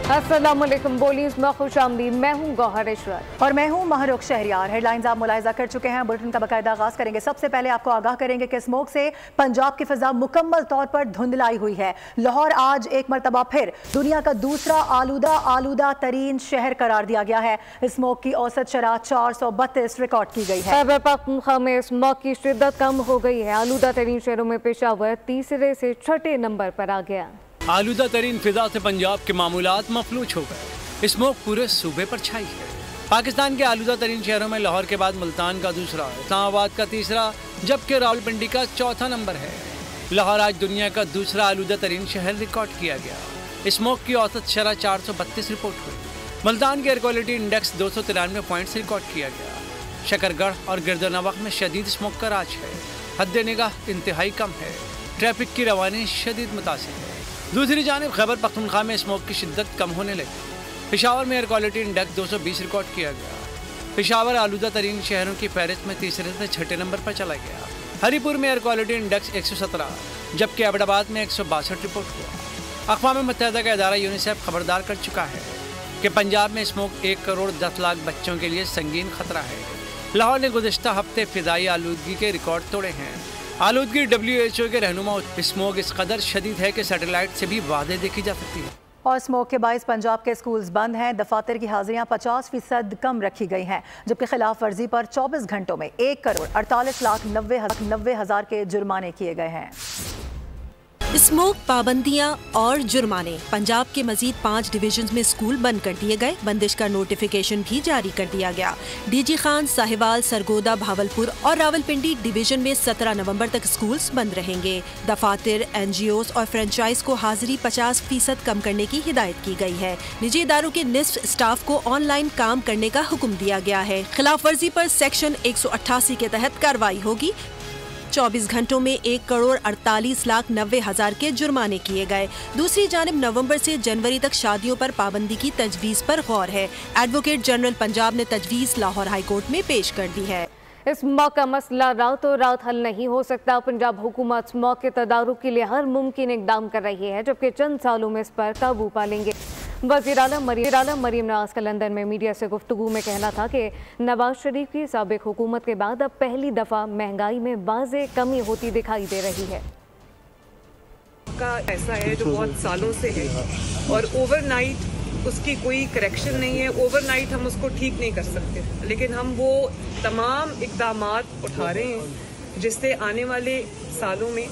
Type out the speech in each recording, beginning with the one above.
अस्सलामुअलैकुम, बोलीज में खुशामदीद। मैं हूँ गौहर इशरत और मैं हूँ महरुख शहरियार। हेडलाइंस आप मुलाहिजा कर चुके हैं। बुलेटिन का बाकायदा आगाज करेंगे। सबसे पहले आपको आगाह करेंगे कि स्मोक से पंजाब की फिजा मुकम्मल तौर पर धुंधलाई हुई है। लाहौर आज एक मरतबा फिर दुनिया का दूसरा आलूदा तरीन शहर करार दिया गया है। स्मोक की औसत शरह 432 रिकॉर्ड की गई है। खैबर पख्तूनख्वा में स्मोक की शिद्दत कम हो गई है। आलूदा तरीन शहरों में पेशावर तीसरे से छठे नंबर पर आ गया। आलूदा तरीन फिजा से पंजाब के मामूलात मफलूज हो गए। स्मोक पूरे सूबे पर छाई है। पाकिस्तान के आलूदा तरीन शहरों में लाहौर के बाद मुल्तान का दूसरा, इस्लामाबाद का तीसरा, जबकि रावलपिंडी का चौथा नंबर है। लाहौर आज दुनिया का दूसरा आलूदा तरीन शहर रिकॉर्ड किया गया। स्मोक की औसत शरह 432 रिपोर्ट हुई। मुल्तान के air quality index 293 points record किया गया। शकरगढ़ और गिरदनवाख में शदीद स्मोक का राज है। हद निगाह इंतहाई कम है। ट्रैफिक की रवानी शदीद मुतासिर है। दूसरी जानिब खैबर पख्तूनख्वा में स्मोक की शिद्दत कम होने लगी। पेशावर में एयर क्वालिटी इंडेक्स 220 रिकॉर्ड किया गया। पेशावर आलूदा तरीन शहरों की फहरिस्त में तीसरे से छठे नंबर पर चला गया। हरीपुर में एयर क्वालिटी इंडेक्स 117, जबकि अबडाबाद में 162 रिपोर्ट हुआ। अक़वाम मुत्तहिदा का इदारा यूनिसेफ खबरदार कर चुका है कि पंजाब में स्मोक 1 करोड़ 10 लाख बच्चों के लिए संगीन खतरा है। लाहौर ने गुज़िश्ता हफ्ते फ़िज़ाई आलूदगी के रिकॉर्ड तोड़े हैं। आलूदगी WHO के रहनुमा स्मोक इस कदर शदीद है कि सैटेलाइट से भी वादे देखी जा सकती है। और स्मोक के बाइस पंजाब के स्कूल्स बंद हैं। दफातर की हाजिरियां 50% कम रखी गई हैं, जबकि खिलाफ वर्जी पर 24 घंटों में 1 करोड़ 48 लाख 90 हज़ार के जुर्माने किए गए हैं। स्मोक पाबंदियां और जुर्माने। पंजाब के मजीद 5 डिवीजन में स्कूल बंद कर दिए गए। बंदिश का नोटिफिकेशन भी जारी कर दिया गया। DG खान, साहिवाल, सरगोदा, भावलपुर और रावलपिंडी डिवीजन में 17 नवंबर तक स्कूल्स बंद रहेंगे। दफातर, NGOs और फ्रेंचाइज को हाजिरी 50% कम करने की हिदायत की गई है। निजी इदारों के निस्फ स्टाफ को ऑनलाइन काम करने का हुक्म दिया गया है। खिलाफ वर्जी पर सेक्शन 188 के तहत कार्रवाई होगी। 24 घंटों में 1 करोड़ 48 लाख 90 हज़ार के जुर्माने किए गए। दूसरी जानिब नवंबर से जनवरी तक शादियों पर पाबंदी की तजवीज़ पर गौर है। एडवोकेट जनरल पंजाब ने तजवीज़ लाहौर हाई कोर्ट में पेश कर दी है। स्मोक का मसला रातों रात हल नहीं हो सकता। पंजाब हुकूमत स्मोक के तदारुक के लिए हर मुमकिन इकदाम कर रही है, जबकि चंद सालों में इस पर काबू पा लेंगे। वज़ीर आला मरीम नवाज का लंदन में मीडिया से गुफ्तगू में कहना था कि नवाज शरीफ की साबिक हुकूमत के बाद अब पहली दफ़ा महंगाई में वाज़े कमी होती दिखाई दे रही है। का ऐसा है जो बहुत सालों से है और ओवरनाइट उसकी कोई करेक्शन नहीं है। ओवरनाइट हम उसको ठीक नहीं कर सकते, लेकिन हम वो तमाम इक़दामात उठा रहे हैं जिससे आने वाले सालों में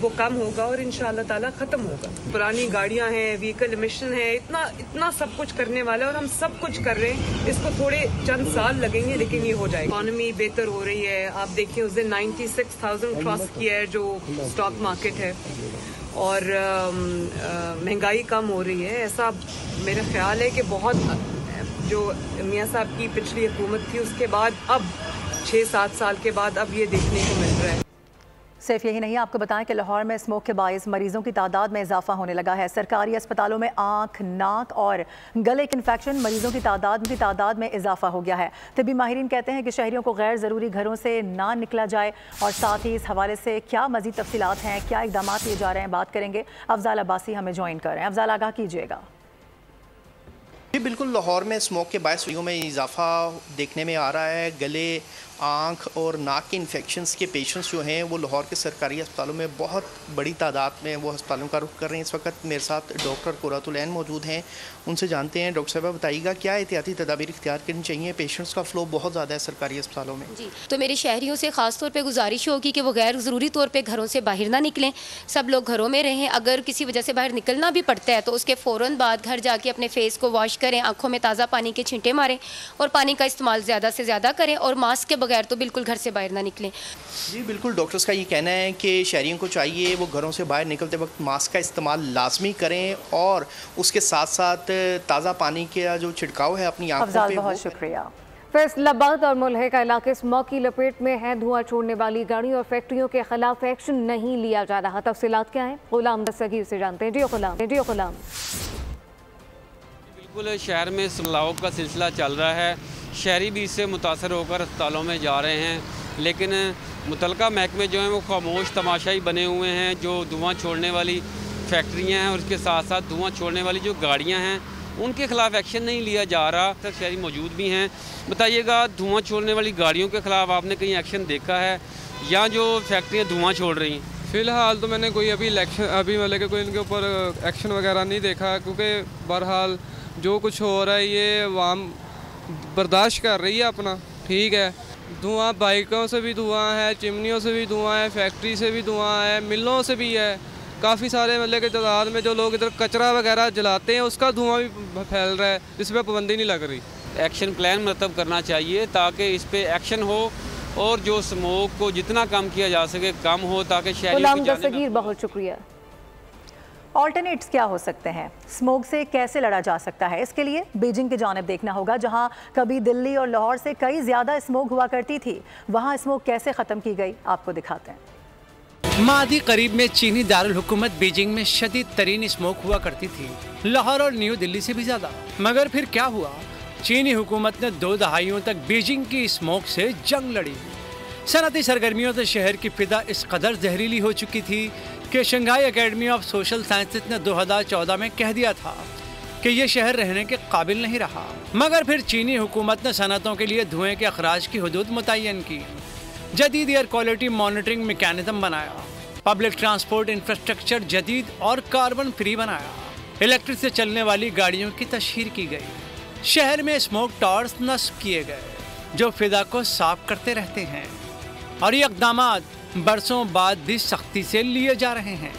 वो कम होगा और इंशाअल्लाह ताला ख़त्म होगा। पुरानी गाड़ियां हैं, व्हीकल एमिशन है, इतना सब कुछ करने वाला है और हम सब कुछ कर रहे हैं। इसको थोड़े चंद साल लगेंगे, लेकिन ये हो जाएगा। इकॉनमी बेहतर हो रही है। आप देखिए उस दिन 96,000 क्रॉस किया है जो स्टॉक मार्केट है और महंगाई कम हो रही है। ऐसा मेरा ख्याल है कि बहुत जो मियाँ साहब की पिछली हुकूमत थी उसके बाद अब 6-7 साल के बाद अब ये देखने को मिल रहा है। सिर्फ यही नहीं, आपको बताएं कि लाहौर में स्मोक के बायस मरीजों की तादाद में इजाफा होने लगा है। सरकारी अस्पतालों में आंख, नाक और गले के इन्फेक्शन मरीजों की तादाद में इजाफा हो गया है। तबी माहिरीन कहते हैं कि शहरियों को गैर ज़रूरी घरों से ना निकला जाए और साथ ही इस हवाले से क्या मजीद तफसीलात हैं, क्या इकदाम लिए जा रहे हैं, बात करेंगे। अफजाल अब्बासी हमें ज्वाइन कर रहे हैं। अफजाल, आगाह कीजिएगा। जी बिल्कुल, लाहौर में स्मोक के बायस में इजाफा देखने में आ रहा है। गले, आँख और नाक के इन्फेक्शंस के पेशेंट्स जो हैं वो लाहौर के सरकारी अस्पतालों में बहुत बड़ी तादाद में वो अस्पतालों का रुख कर रहे हैं। इस वक्त मेरे साथ डॉक्टर कुर्रतुल ऐन मौजूद हैं, उनसे जानते हैं। डॉक्टर साहब बताइएगा क्या एहतियाती तदाबीर इख्तियार करनी चाहिए? पेशेंट्स का फ़्लो बहुत ज़्यादा है सरकारी अस्पतालों में। जी, तो मेरे शहरियों से ख़ास तौर पे गुजारिश होगी कि वो गैर ज़रूरी तौर पे घरों से बाहर ना निकलें। सब लोग घरों में रहें। अगर किसी वजह से बाहर निकलना भी पड़ता है तो उसके फ़ौरन बाद घर जाके अपने फेस को वॉश करें, आँखों में ताज़ा पानी के छींटे मारें और पानी का इस्तेमाल ज़्यादा से ज़्यादा करें और मास्क के बगैर तो बिल्कुल घर से बाहर ना निकलें। जी बिल्कुल, डॉक्टर्स का ये कहना है कि शहरियों को चाहिए वो घरों से बाहर निकलते वक्त मास्क का इस्तेमाल लाजमी करें और उसके साथ साथ ताज़ा पानी का जो छिड़काव है अपनी आंखों पे। बहुत शुक्रिया। फैसलाबाद और मुल्हिका इलाके स्मोक की लपेट में है। धुआं छोड़ने वाली गाड़ियों और फैक्ट्रियों के खिलाफ एक्शन नहीं लिया जा रहा। तफसीलात क्या है, गुलाम दस्तगीर से जानते हैं। जी गुलाम। बिल्कुल, शहर में सैलाब का सिलसिला चल रहा है। शहरी भी इससे मुतासर होकर अस्पतालों में जा रहे हैं, लेकिन मुतलका महकमे जो हैं वो खामोश तमाशाई बने हुए हैं। जो धुआं छोड़ने वाली फैक्ट्रियां हैं और उसके साथ साथ धुआं छोड़ने वाली जो गाड़ियां हैं उनके खिलाफ एक्शन नहीं लिया जा रहा। तो शहरी मौजूद भी हैं, बताइएगा धुआं छोड़ने वाली गाड़ियों के खिलाफ आपने कहीं एक्शन देखा है या जो फैक्ट्रियाँ धुआं छोड़ रही हैं? फ़िलहाल तो मैंने कोई अभी मतलब कि कोई इनके ऊपर एक्शन वगैरह नहीं देखा, क्योंकि बहरहाल जो कुछ हो रहा है ये आवाम बर्दाश्त कर रही है अपना, ठीक है। धुआं बाइकों से भी धुआं है, चिमनियों से भी धुआं है, फैक्ट्री से भी धुआं है, मिलों से भी है, काफ़ी सारे मतलब के तादाद में जो लोग इधर कचरा वगैरह जलाते हैं उसका धुआं भी फैल रहा है, जिस पर पाबंदी नहीं लग रही। एक्शन प्लान मतलब करना चाहिए ताकि इस पे एक्शन हो और जो स्मोक को जितना कम किया जा सके कम हो, ताकि शहरी। बहुत शुक्रिया। ऑल्टरनेट्स क्या हो सकते हैं? स्मोक से कैसे लड़ा जा सकता है? इसके लिए बीजिंग की जानिब देखना होगा, जहां कभी दिल्ली और लाहौर से कई ज़्यादा स्मोक हुआ करती थी। वहां स्मोक कैसे ख़त्म की गई, आपको दिखाते हैं। मादी करीब में चीनी दारुल हुकूमत बीजिंग में शदीद तरीन स्मोक हुआ करती थी, लाहौर और न्यू दिल्ली से भी ज़्यादा। मगर फिर क्या हुआ? चीनी हुकूमत ने 2 दहाइयों तक बीजिंग की स्मोक से जंग लड़ी। सनती सरगर्मियों से शहर की फिजा इस कदर जहरीली हो चुकी थी कि Shanghai academy of social sciences ने 2014 में कह दिया था कि यह शहर रहने के काबिल नहीं रहा। मगर फिर चीनी हुकूमत ने सनतों के लिए धुएं के अखराज की हदूद मुतय्यन की, जदीद एयर क्वालिटी मॉनिटरिंग मैकेनिज्म बनाया, पब्लिक ट्रांसपोर्ट इंफ्रास्ट्रक्चर जदीद और कार्बन फ्री बनाया, इलेक्ट्रिक से चलने वाली गाड़ियों की तशहीर की गई। शहर में स्मोक टावर्स नस्ब किए गए जो फिजा को साफ करते रहते हैं, और ये इक़दामात बरसों बाद भी सख्ती से लिए जा रहे हैं।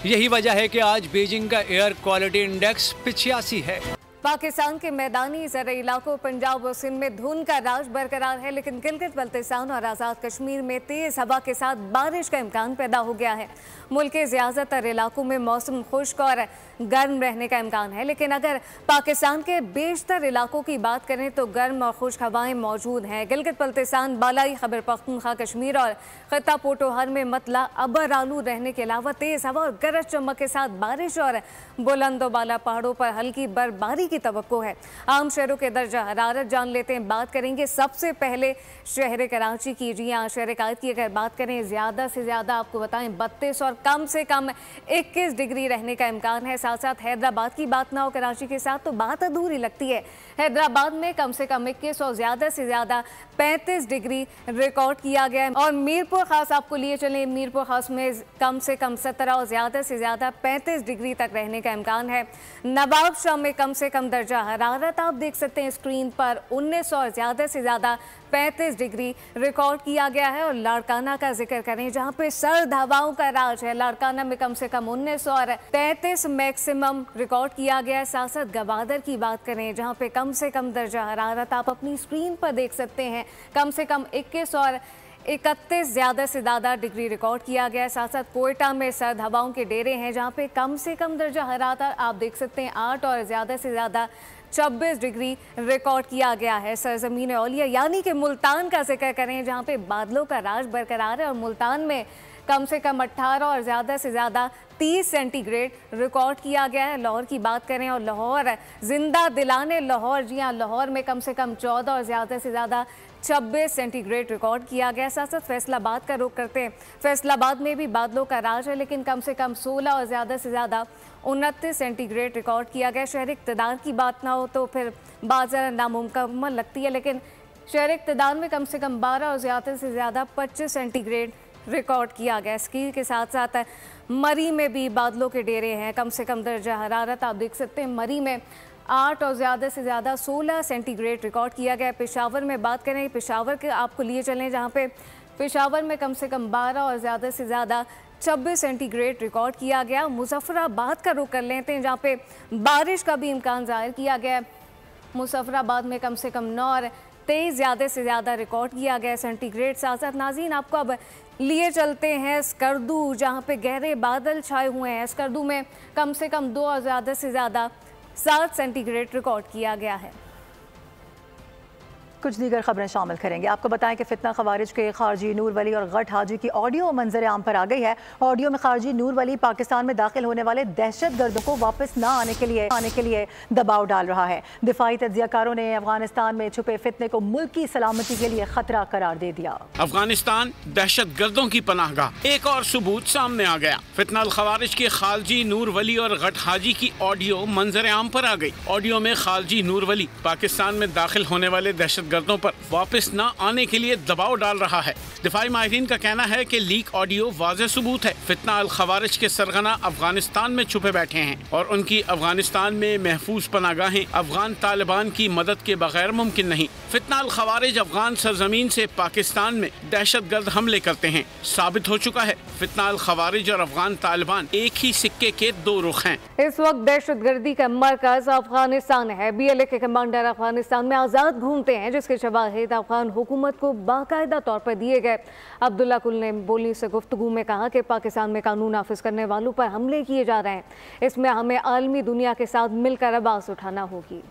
यही वजह है कि आज बीजिंग का एयर क्वालिटी इंडेक्स 85 है। पाकिस्तान के मैदानी ज़राई इलाकों पंजाब और सिंध में धुंध का राज बरकरार है, लेकिन गिलगित बल्तिस्तान और आज़ाद कश्मीर में तेज़ हवा के साथ बारिश का इम्कान पैदा हो गया है। मुल्क के ज़्यादातर इलाकों में मौसम खुश्क और गर्म रहने का इम्कान है, लेकिन अगर पाकिस्तान के बेशतर इलाकों की बात करें तो गर्म और खुश्क हवाएं मौजूद हैं। गिलगित बल्तिस्तान, बालाई खैबर पख्तूनख्वा, कश्मीर और खित्ता पोटोहार में मतला अबर आलू रहने के अलावा तेज़ हवा और गरज चमक के साथ बारिश और बुलंदोबाला पहाड़ों पर हल्की बर्फबारी की तवक्को है। आम शहरों के दर्जा हरारत जान लेते हैं। बात करेंगे सबसे पहले शहर कराची की। जी हाँ, शहर कायद की अगर बात करें ज़्यादा से ज़्यादा आपको बताएं 32 और कम से कम 21 डिग्री रहने का इम्कान है। साथ साथ हैदराबाद की बात ना हो कराची के साथ तो बात अधूरी लगती है। हैदराबाद में कम से कम 21 और ज़्यादा से ज़्यादा 35 डिग्री रिकॉर्ड किया गया है। और मीरपुर खास आपको लिए चलें, मीरपुर खास में कम से कम 17 और ज़्यादा से ज़्यादा 35 डिग्री तक रहने का इम्कान है। नवाबशाह में कम से कम दर्जा हरारत आप देख सकते हैं स्क्रीन पर 19 और ज़्यादा से ज़्यादा 35 डिग्री रिकॉर्ड किया गया है। और लाड़काना का जिक्र करें जहां पे सर्द हवाओं का राज है, लाड़काना में कम से कम 19 और 33 मैक्सिमम रिकॉर्ड किया गया है। साथ साथ गवादर की बात करें जहां पे कम से कम दर्जा हरारत आप अपनी स्क्रीन पर देख सकते हैं, कम से कम 21 और 31 ज़्यादा से ज़्यादा डिग्री रिकॉर्ड किया गया है। साथ साथ कोयटा में सर्द हवाओं के डेरे हैं जहां पे कम से कम दर्जा हरारत आप देख सकते हैं 8 और ज़्यादा से ज़्यादा 26 डिग्री रिकॉर्ड किया गया है। सरजमीन औलिया यानी कि मुल्तान का जिक्र करें जहां पे बादलों का राज बरकरार है और मुल्तान में कम से कम 18 और ज़्यादा से ज़्यादा 30 सेंटीग्रेड रिकॉर्ड किया गया है। लाहौर की बात करें और लाहौर जिंदा दिलाने लाहौर, जी हाँ, लाहौर में कम से कम 14 और ज़्यादा से ज़्यादा 26 सेंटीग्रेड रिकॉर्ड किया गया। साथ साथ फैसलाबाद का रुख करते हैं। फैसलाबाद में भी बादलों का राज है लेकिन कम से कम 16 और ज़्यादा से ज़्यादा 29 सेंटीग्रेड रिकॉर्ड किया गया। शहरी इक़्तिदार की बात ना हो तो फिर बात ज़रा नामुमकिन लगती है, लेकिन शहरी इक़्तिदार में कम से कम 12 और ज़्यादा से ज़्यादा 25 सेंटीग्रेड रिकॉर्ड किया गया। इसकी के साथ साथ मरी में भी बादलों के डेरे हैं। कम से कम दर्जा हरारत आप देख सकते हैं मरी में 8 और ज़्यादा से ज़्यादा 16 सेंटीग्रेड रिकॉर्ड किया गया। पेशावर में बात करें, पेशावर के आपको लिए चलें जहाँ पे पेशावर में कम से कम 12 और ज़्यादा से ज़्यादा 26 सेंटीग्रेड रिकॉर्ड किया गया। मुजफ्फराबाद का रुख कर लेते हैं जहाँ पे बारिश का भी इम्कान ज़ाहिर किया गया। मुजफ्फराबाद में कम से कम 9 और 23 ज़्यादा से ज़्यादा रिकॉर्ड किया गया सेंटीग्रेड। साथ साथ नाज़रीन आपको अब लिए चलते हैं स्कर्दू जहाँ पे गहरे बादल छाए हुए हैं। स्कर्दू में कम से कम 2 और ज़्यादा से ज़्यादा 7 सेंटीग्रेड रिकॉर्ड किया गया है। कुछ दीगर खबरें शामिल करेंगे। आपको बताएं कि फितना खवारिज के खारजी नूर वली और गट हाजी की ऑडियो मंजर आम पर आ गई है। ऑडियो में खारजी नूर वली पाकिस्तान में दाखिल होने वाले दहशत गर्दों को वापस न आने के लिए दबाव डाल रहा है। दिफाई तज्जियाकारों ने अफगानिस्तान में छुपे फितने को मुल्क की सलामती के लिए खतरा करार दे दिया। अफगानिस्तान दहशत गर्दों की पनाहगाह, एक और सबूत सामने आ गया। फितना खवारिज के खारजी नूर वली और गट हाजी की ऑडियो मंजर आम पर आ गई। ऑडियो में खारजी नूर वली पाकिस्तान में दाखिल होने वाले दहशत गर्दों पर वापस न आने के लिए दबाव डाल रहा है। दिफाई माहिरीन का कहना है कि लीक ऑडियो वाज़ेह सबूत है। फितना अल खवारिज के सरगना अफगानिस्तान में छुपे बैठे हैं और उनकी अफगानिस्तान में महफूज पनागाहें अफगान तालिबान की मदद के बगैर मुमकिन नहीं। फितना अल खवारिज अफगान सरजमीन से पाकिस्तान में दहशत गर्द हमले करते हैं। साबित हो चुका है फितना अल खवारिज और अफगान तालिबान एक ही सिक्के के दो रुख हैं। इस वक्त दहशत गर्दी का मरकज अफगानिस्तान है। BLA के कमांडर अफगानिस्तान में आज़ाद घूमते हैं, जिसके शवाहिद अफगान हुकूमत को बाकायदा तौर पर दिए गए। अब्दुल्ला कुल ने बोली से गुफ्तगू में कहा कि पाकिस्तान में कानून नाफिज करने वालों पर हमले किए जा रहे हैं। इसमें हमें आलमी दुनिया के साथ मिलकर आवाज़ उठाना होगी।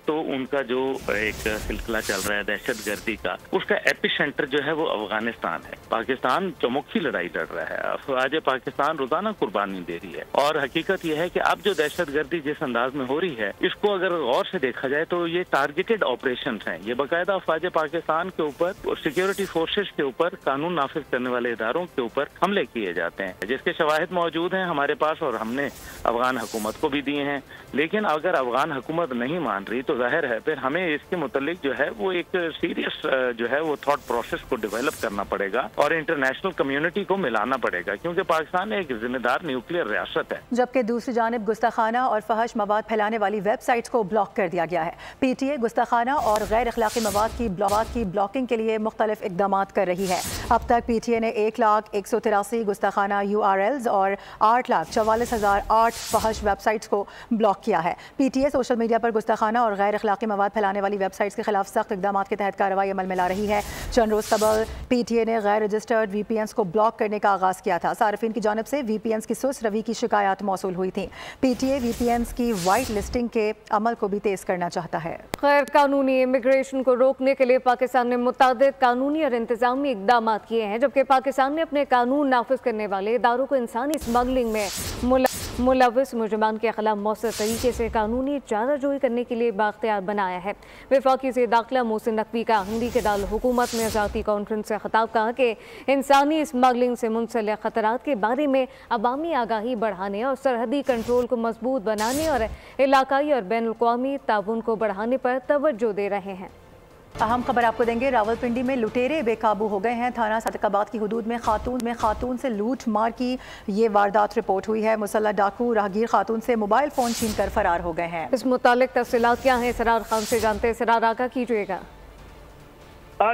तो उनका जो एक सिलसिला चल रहा है दहशत गर्दी का, उसका एपिसेंटर जो है वो अफगानिस्तान है। पाकिस्तान चौमुखी लड़ाई लड़ रहा है। अफवाज पाकिस्तान रोजाना कुर्बानी दे रही है और हकीकत यह है कि अब जो दहशत गर्दी जिस अंदाज में हो रही है, इसको अगर गौर से देखा जाए तो ये टारगेटेड ऑपरेशन हैं। ये बाकायदा अफवाज पाकिस्तान के ऊपर और सिक्योरिटी फोर्सेस के ऊपर, कानून नाफिज करने वाले इदारों के ऊपर हमले किए जाते हैं, जिसके शवाहिद मौजूद हैं हमारे पास और हमने अफगान हुकूमत को भी दिए हैं। लेकिन अगर अफगान हुकूमत नहीं मान रही तो जाहिर है फिर हमें इसके मुतालिक जो है वो एक सीरियस जो है वो थॉट प्रोसेस को डेवलप करना पड़ेगा और इंटरनेशनल कम्युनिटी को मिलाना पड़ेगा, क्योंकि पाकिस्तान एक जिम्मेदार न्यूक्लियर रियासत है। जबकि दूसरी जानिब गुस्ताखाना और फहश मवाद फैलाने वाली वेबसाइट्स को ब्लॉक कर दिया गया है। PTA गुस्ताखाना और गैर अखलाकी मवाद की ब्लॉकिंग के लिए मुख्तलिफ इकदाम कर रही है। अब तक PTA ने 1,183 गुस्ताखाना URLs और 8,44,008 फहश वेबसाइट्स को ब्लॉक किया है। PTA सोशल मीडिया पर गुस्ताखाना और गैर अखलाकी मवाद फैलाने वाली वेबसाइट्स के खिलाफ सख्त इकदाम के तहत कार्रवाई अमल में ला रही है। चंद रोज कबल PTA ने गैर रजिस्टर्ड VPNs को ब्लॉक करने का आगाज किया था। सार्फिन की जानिब से VPNs की सुस्त रवि की शिकायत मौसूल हुई थी। PTA VPNs की वाइट लिस्टिंग के अमल को भी तेज करना चाहता है। गैर कानूनी इमिग्रेशन को रोकने के लिए पाकिस्तान ने मुतादिद कानूनी और इंतजामी इकदाम किए हैं, जबकि पाकिस्तान ने अपने कानून नाफिज करने वाले इदारों को इंसानी स्मगलिंग में मुलविस मुजरमान के खिलाफ मौसर तरीके से कानूनी चाराजोई करने के लिए बाख्तियार बनाया है। वफाकी से दाखिला मोहसिन नकवी का हिंदी के दारुल हुकूमत में ज़ाती कॉन्फ्रेंस से खिताब कहा कि इंसानी स्मगलिंग से मुंसलिक खतरात के बारे में अवामी आगाही बढ़ाने और सरहदी कंट्रोल को मजबूत बनाने और इलाकाई और बैनुल अक़वामी ताउन को बढ़ाने पर तवज्जो दे रहे हैं। अहम खबर आपको देंगे। रावलपिंडी में लुटेरे बेकाबू हो गए हैं। थाना सादिकाबाद की हुदूद में खातून से लूट मार की ये वारदात रिपोर्ट हुई है। मुसल्लह डाकू राहगीर खातून से मोबाइल फोन छीन कर फरार हो गए हैं। इस मुतालिक तफसीलात क्या हैं, सरार खान से जानते हैं। सरार आगा कीजिएगा।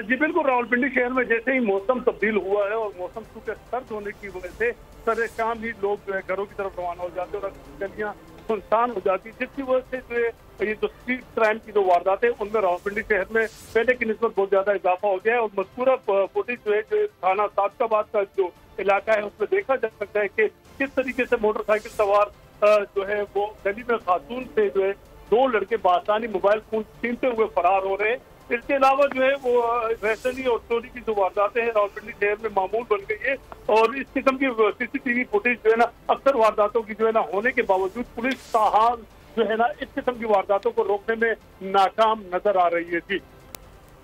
जी बिल्कुल, रावलपिंडी शहर में जैसे ही मौसम तब्दील हुआ है और मौसम चूंकि सर्द होने की वजह से सर शाम ही लोग जो है घरों की तरफ रवाना हो जाते हैं और गलियां सुनसान हो जाती है, जिसकी वजह से जो है ये जो स्ट्रीट क्राइम की जो वारदात है उनमें रावलपिंडी शहर में पहले की निस्बत बहुत ज्यादा इजाफा हो गया है। और मज़कूरा फुटेज जो है जो थाना सादिकाबाद का जो इलाका है उसमें देखा जा सकता है कि किस तरीके से मोटरसाइकिल सवार जो है वो गली में खातून से जो है 2 लड़के बासानी मोबाइल फोन छीनते हुए फरार हो रहे हैं। इसके अलावा जो है वो वैसनी और चोरी की जो वारदातें हैं रावलपिंडी शहर में मामूल बन गई है और इस किस्म की CCTV फुटेज जो है ना अक्सर वारदातों की जो है ना होने के बावजूद पुलिस ताहाल जो है ना इस किस्म की वारदातों को रोकने में नाकाम नजर आ रही है। जी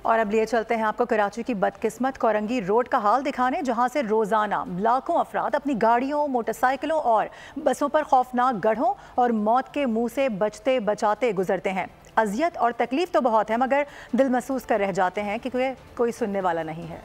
और अब लिए चलते हैं आपको कराची की बदकिस्मत कोरंगी रोड का हाल दिखाने, जहां से रोजाना लाखों अफराद अपनी गाड़ियों, मोटरसाइकिलों और बसों पर खौफनाक गड्ढों और मौत के मुंह से बचते बचाते गुजरते हैं। अजियत और तकलीफ तो बहुत है, मगर दिल महसूस कर रह जाते हैं कि कोई सुनने वाला नहीं है।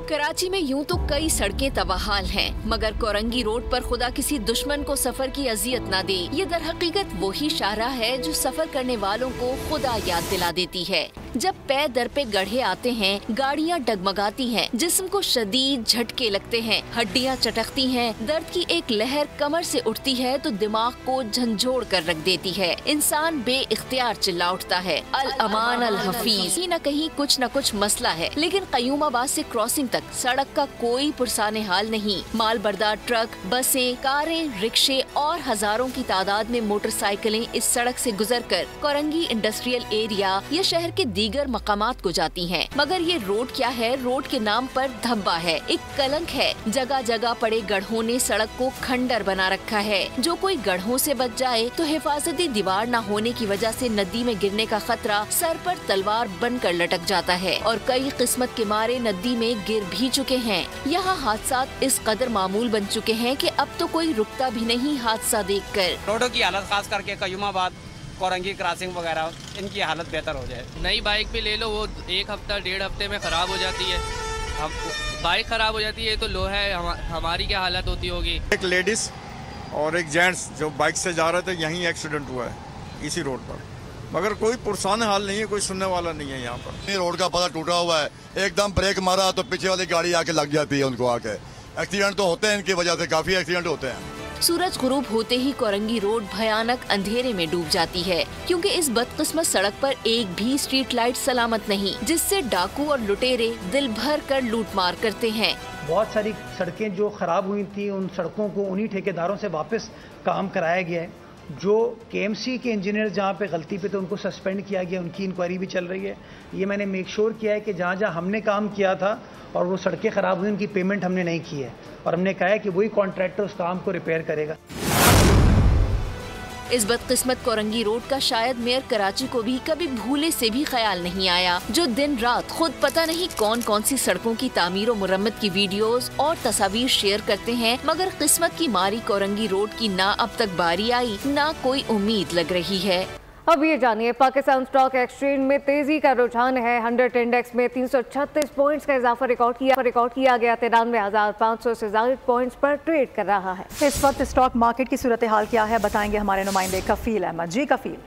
कराची में यूं तो कई सड़कें तबाहाल हैं, मगर कोरंगी रोड पर खुदा किसी दुश्मन को सफर की अजियत ना दे। ये दर हकीकत वही शाहराह है जो सफर करने वालों को खुदा याद दिला देती है। जब पैर दर पे गड्ढे आते हैं, गाड़ियाँ डगमगाती हैं, जिस्म को शदीद झटके लगते हैं, हड्डियाँ चटकती हैं, दर्द की एक लहर कमर से उठती है तो दिमाग को झंझोड़ कर रख देती है। इंसान बेइख्तियार चिल्ला उठता है, अल अमान अल हफीज। न कहीं कुछ न कुछ मसला है, लेकिन कयूमाबाद से क्रॉसिंग तक सड़क का कोई पुरसाने हाल नहीं। माल बरदार ट्रक, बसें, कारें, रिक्शे और हजारों की तादाद में मोटरसाइकिलें इस सड़क से गुजरकर कोरंगी इंडस्ट्रियल एरिया या शहर के दीगर मकामात को जाती हैं। मगर ये रोड क्या है? रोड के नाम पर धब्बा है, एक कलंक है। जगह जगह पड़े गड्ढों ने सड़क को खंडर बना रखा है। जो कोई गड्ढों से बच जाए तो हिफाजती दीवार न होने की वजह से नदी में गिरने का खतरा सर पर तलवार बनकर लटक जाता है और कई किस्मत के मारे नदी में गिर भी चुके हैं। यहाँ हादसा इस कदर मामूल बन चुके हैं कि अब तो कोई रुकता भी नहीं हादसा देखकर। रोडों की हालत खास करके कयूमाबाद, कोरंगी क्रॉसिंग वगैरह, इनकी हालत बेहतर हो जाए। नई बाइक भी ले लो, वो 1 हफ्ता 1.5 हफ्ते में खराब हो जाती है। अब बाइक खराब हो जाती है तो लो है, हमारी क्या हालत होती होगी। एक लेडीज और एक जेंट्स जो बाइक से जा रहे थे, यहीं एक्सीडेंट हुआ है इसी रोड पर, मगर कोई पुरसान हाल नहीं है, कोई सुनने वाला नहीं है यहाँ पर। रोड का पता टूटा हुआ है, एकदम ब्रेक मारा तो पीछे वाली गाड़ी आके लग जाती है उनको आके। एक्सीडेंट तो होते हैं इनकी वजह से, काफी एक्सीडेंट होते हैं। सूरज गुरूब होते ही कोरंगी रोड भयानक अंधेरे में डूब जाती है, क्योंकि इस बदकिस्मत सड़क पर एक भी स्ट्रीट लाइट सलामत नहीं, जिससे डाकू और लुटेरे दिल भर कर लूट मार करते हैं। बहुत सारी सड़कें जो खराब हुई थी, उन सड़कों को उन्हीं ठेकेदारों से वापस काम कराया गया है। जो KMC के इंजीनियर जहाँ पे गलती पे तो उनको सस्पेंड किया गया, उनकी इंक्वायरी भी चल रही है। ये मैंने मेक श्योर किया है कि जहाँ जहाँ हमने काम किया था और वो सड़कें ख़राब हुई, उनकी पेमेंट हमने नहीं की है और हमने कहा है कि वही कॉन्ट्रैक्टर उस काम को रिपेयर करेगा। इस बदकिस्मत कोरंगी रोड का शायद मेयर कराची को भी कभी भूले से भी ख्याल नहीं आया, जो दिन रात खुद पता नहीं कौन कौन सी सड़कों की तामीर और मुरम्मत की वीडियोस और तस्वीर शेयर करते हैं, मगर किस्मत की मारी कोरंगी रोड की ना अब तक बारी आई, ना कोई उम्मीद लग रही है। अब ये जानिए, पाकिस्तान स्टॉक एक्सचेंज में तेजी का रुझान है। 100 इंडेक्स में 336 पॉइंट्स का इजाफा रिकॉर्ड किया गया। 93,500 से ज्यादा पॉइंट्स पर ट्रेड कर रहा है। इस वक्त स्टॉक मार्केट की सूरत हाल क्या है, बताएंगे हमारे नुमाइंदे कफील अहमद। जी कफील।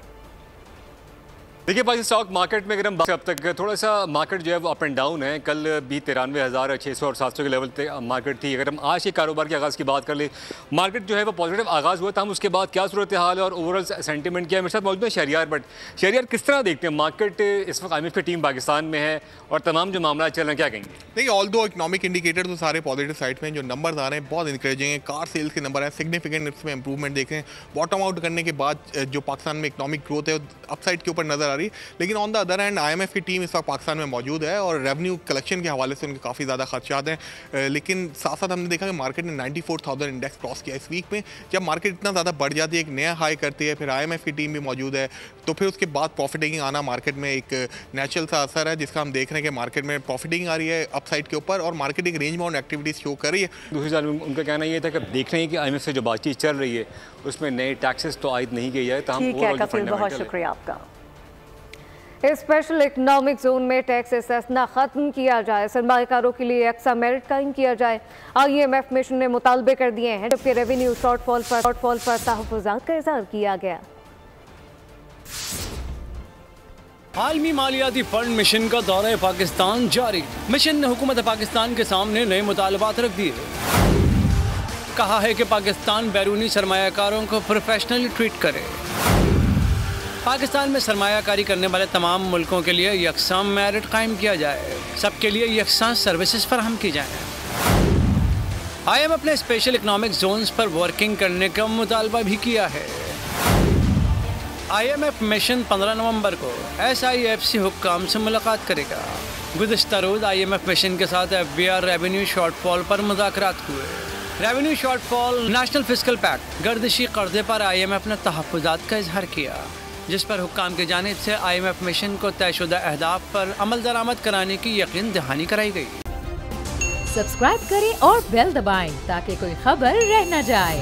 देखिए भाई, स्टॉक मार्केट में अगर हम अब तक थोड़ा सा मार्केट जो है वो अप एंड डाउन है। कल भी 93,600 और 700 के लेवल पे मार्केट थी। अगर हम आज के कारोबार के आगाज़ की बात कर ले, मार्केट जो है वो पॉजिटिव आगाज़ हुआ था। हम उसके बाद क्या सूरत हाल है और ओवरऑल सेंटीमेंट क्या है, मेरे साथ मौजूद है शहरियार भट्ट। शहरियार, किस तरह देखते हैं मार्केट इस वक्त? IMF की टीम पाकिस्तान में है और तमाम जो मामला चल रहे हैं, क्या कहेंगे? देखिए, ऑल दो इकोनॉमिक इंडिकेटर तो सारे पॉजिटिव साइड में, जो नंबर्स आ रहे हैं बहुत इंकरेजिंग है। कार सेल्स के नंबर है सिग्निफिकेंट, इसमें इंप्रूवमेंट देख रहे हैं। बॉटम आउट करने के बाद जो पाकिस्तान में इकोनॉमिक ग्रोथ है अपसाइड के ऊपर नजर आ रही है। लेकिन on the other hand IMF की टीम इस वक्त पाकिस्तान में मौजूद है और रेवेन्यू कलेक्शन के हवाले से उनके काफ़ी ज़्यादा खर्चात हैं। लेकिन साथ साथ हमने देखा कि मार्केट ने 94,000 इंडेक्स क्रॉस किया इस वीक में। जब मार्केट इतना ज़्यादा बढ़ जाती है, एक नया हाई करती है, फिर IMF की टीम भी मौजूद है, तो फिर उसके बाद प्रॉफिटिंग आना मार्केट में एक नेचुरल सा असर है, जिसका हम देख रहे हैं कि मार्केट में प्रॉफिटिंग आ रही है अपसाइड के ऊपर और मार्केट एक रेंज बाउंड एक्टिविटीज शो कर रही है। दूसरी साल उनका कहना ये था कि देख रहे हैं कि IMF से जो बातचीत चल रही है उसमें नए टैक्सेस तो आयद नहीं किए जाए। बहुत शुक्रिया आपका। इस स्पेशल इकोनॉमिक जोन में टैक्स इस्तेस्ना खत्म किया जाए, सरमाएकारों के लिए यकसा मेरिट कायम किया जाए। IMF मिशन ने मुतालबे कर दिए हैं, जबकि रेवेन्यू शॉर्टफॉल पर तहफ़्फ़ुज़ात का इज़हार किया गया। आलमी मालियाती फंड मिशन का दौरा पाकिस्तान जारी। मिशन ने हुकूमत पाकिस्तान के सामने नए मुतालबात रख दिए। कहा है कि पाकिस्तान बैरूनी सरमायाकारों को प्रोफेशनली ट्रीट करे। पाकिस्तान में सरमायाकारी करने वाले तमाम मुल्कों के लिए यकसा मेरिट कायम किया जाए, सबके लिए यकसा सर्विसेज फराहम की जाए। IMF ने स्पेशल इकोनॉमिक जोन्स पर वर्किंग करने का मुतालबा भी किया है। IMF मिशन 15 नवंबर को SIFC हुक्काम से मुलाकात करेगा। गुज़िश्ता रोज़ IMF मिशन के साथ FBR रेवेन्यू शॉर्टफॉल पर मुज़ाकरात हुए। Revenue shortfall national fiscal pact गर्दिशी कर्जे पर IMF ने तहफ़्फ़ुज़ात का इजहार किया, जिस पर हुक्काम की जानिब से IMF मिशन को तयशुदा अहदाफ पर अमल दरामद कराने की यकीन दहानी कराई गई। सब्सक्राइब करें और बेल दबाएं ताकि कोई खबर रह न जाए।